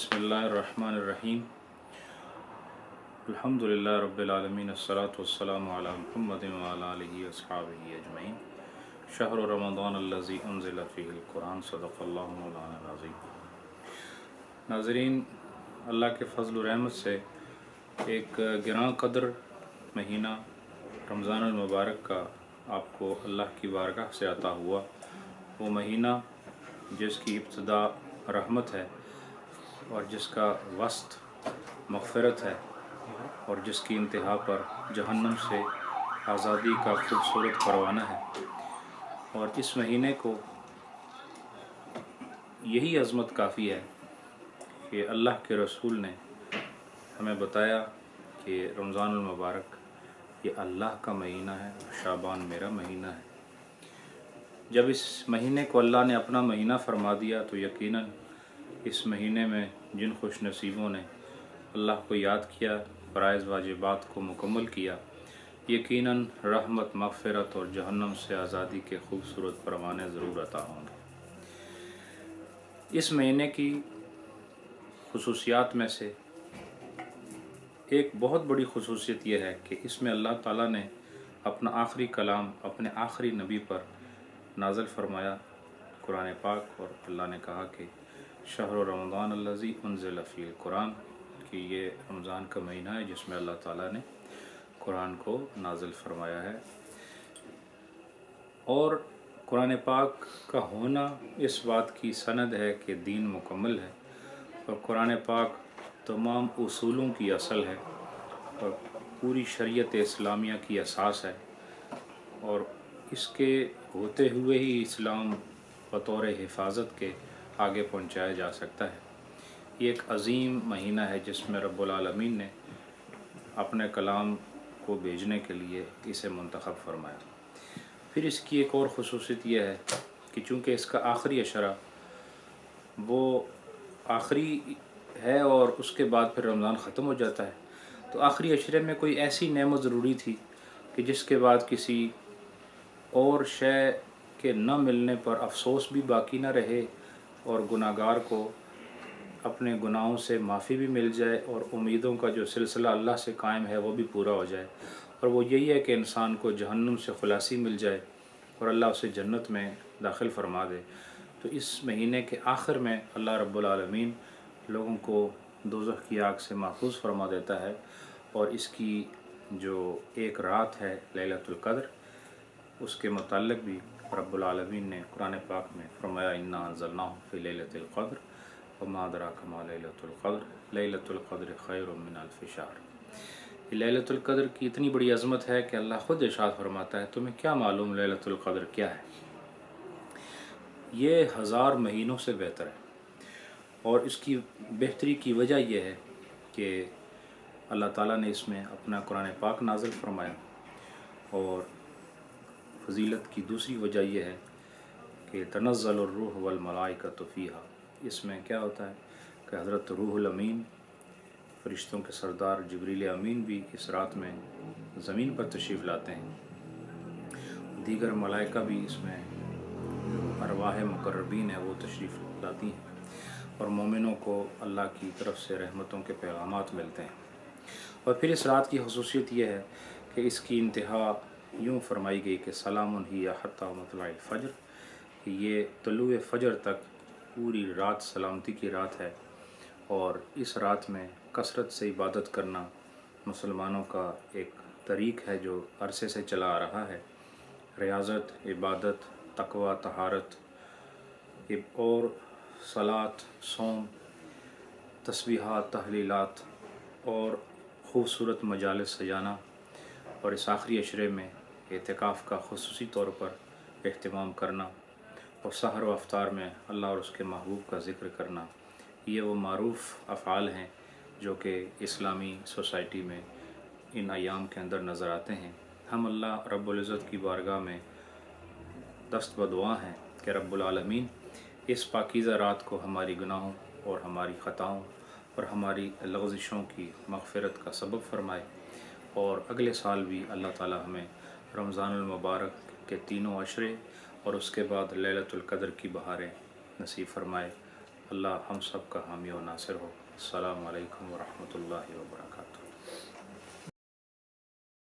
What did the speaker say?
बिस्मिल्लाहिर्रहमानिर्रहीम अल्हम्दुलिल्लाह रब्बिल आलमीन अस्सलातु वस्सलामु अला मुहम्मदिन व अला आलिहि अस्हाबिहि अजमईन शहर रमज़ान अल्लज़ी उन्ज़िला फ़ीहिल कुरान सदक़ल्लाहु मौलाना अज़ीम। नाज़रीन, अल्लाह के फ़ज़ल व रहमत से एक गिरां क़द्र महीना रमज़ानुल मुबारक का आपको अल्लाह की बारगाह से अता हुआ। वो महीना जिसकी इब्तिदा रहमत है और जिसका वस्त मग़फ़िरत है और जिसकी इंतहा पर जहन्नम से आज़ादी का खूबसूरत परवाना है। और इस महीने को यही अज़मत काफ़ी है कि अल्लाह के रसूल ने हमें बताया कि रमज़ानुल मुबारक ये अल्लाह का महीना है, शाबान मेरा महीना है। जब इस महीने को अल्लाह ने अपना महीना फरमा दिया तो यकीनन इस महीने में जिन खुश नसीबों ने अल्लाह को याद किया, फ़राइज़ वाजिबात को मुकम्मल किया, यकीनन रहमत, मग़फ़िरत और जहन्नम से आज़ादी के खूबसूरत परवाने ज़रूर अता होंगे। इस महीने की खुसूसियात में से एक बहुत बड़ी खुसूसियत यह है कि इसमें अल्लाह ताला ने अपना आखिरी कलाम अपने आखिरी नबी पर नाज़िल फरमाया कुरान पाक। और अल्लाह ने कहा कि शहर रमज़ान अल्लज़ी उन्ज़िला फ़ीहिल कुरान, कि ये रमज़ान का महीना है जिसमें अल्लाह ताला ने कुरान को नाज़िल फरमाया है। और कुरान पाक का होना इस बात की सनद है कि दीन मुकम्मल है और कुरान पाक तमाम उसूलों की असल है और पूरी शरीयत इस्लामिया की असास है। और इसके होते हुए ही इस्लाम बतौर हिफाजत के आगे पहुंचाया जा सकता है। ये एक अज़ीम महीना है जिसमें रब्बुल आलमीन ने अपने कलाम को भेजने के लिए इसे मुंतखब फरमाया। फिर इसकी एक और ख़ुसूसियत यह है कि चूँकि इसका आखिरी अशरा वो आखिरी है और उसके बाद फिर रमज़ान ख़त्म हो जाता है, तो आखिरी अशरे में कोई ऐसी नेमत ज़रूरी थी कि जिसके बाद किसी और शय के न मिलने पर अफसोस भी बाकी न रहे और गुनाहगार को अपने गुनाहों से माफ़ी भी मिल जाए और उम्मीदों का जो सिलसिला अल्लाह से कायम है वो भी पूरा हो जाए। और वो यही है कि इंसान को जहन्नुम से खुलासी मिल जाए और अल्लाह उसे जन्नत में दाखिल फरमा दे। तो इस महीने के आखिर में अल्लाह रब्बुल आलमीन लोगों को दोज़ख की आग से महफूज फरमा देता है। और इसकी जो एक रात है लैलतुल क़द्र, उसके मुताल्लिक़ भी रब्बुल आलमीन ने कुरान पाक में फरमाया इन्ना अंज़लनाहु फ़ी लैलतिल क़द्र वमा अदराका मा लैलतुल क़द्र लैलतुल क़द्र खैरुम मिन अल्फ़ि शहर। लैलतुल क़द्र की इतनी बड़ी अज़मत है कि अल्लाह ख़ुद इरशाद फरमाता है, तुम्हें क्या मालूम लैलतुल क़द्र क्या है? ये 1000 महीनों से बेहतर है। और इसकी बेहतरी की वजह यह है कि अल्लाह ताला ने इसमें अपना कुरान पाक नाज़िल फरमाया। और फ़जीलत की दूसरी वजह यह है कि तनज़्ज़लुर रूह वल मलाइकतु फ़ीहा, इसमें क्या होता है कि हज़रत रूहुल अमीन, फ़रिश्तों के सरदार जिब्रील अमीन भी इस रात में ज़मीन पर तशरीफ़ लाते हैं। दीगर मलाइका भी इसमें जो अरवाह मुक़र्रबीन है वो तशरीफ़ लाती हैं और मोमिनों को अल्लाह की तरफ से रहमतों के पैगामात मिलते हैं। और फिर इस रात की ख़ुसूसियत यह है कि इसकी इंतहा यूँ फरमाई गई कि सलामुन हिया हत्ता मतलअल फ़ज्र, कि ये तलुए फ़जर तक पूरी रात सलामती की रात है। और इस रात में कसरत से इबादत करना मुसलमानों का एक तरीक़ है जो अरसे से चला आ रहा है। रियाज़त, इबादत, तक़वा, तहारत और सलात, सौम, तस्बीहात, तहलीलात और ख़ूबसूरत मजालिस सजाना और इस आखिरी अशरे में एतिकाफ़ का ख़ुसूसी तौर पर एहतमाम करना और सहर व अफ्तार में अल्लाह और उसके महबूब का ज़िक्र करना, ये वो मारूफ़ अफ़आल हैं जो कि इस्लामी सोसाइटी में इन अयाम के अंदर नज़र आते हैं। हम अल्लाह रब्बुल इज़्ज़त की बारगाह में दस्त बदुआ हैं कि रब्बुल आलमीन इस पाकीज़ा रात को हमारी गुनाहों और हमारी ख़ताओं और हमारी लग़ज़िशों की मग़फ़िरत का सबब फ़रमाए। और अगले साल भी अल्लाह ताला हमें रमज़ानुल मुबारक के तीनों अशरे और उसके बाद लैलतुल क़द्र की बहारें नसीब फ़रमाए। اللہ ہم سب کا حامی و ناصر ہو۔ السلام علیکم ورحمۃ اللہ وبرکاتہ۔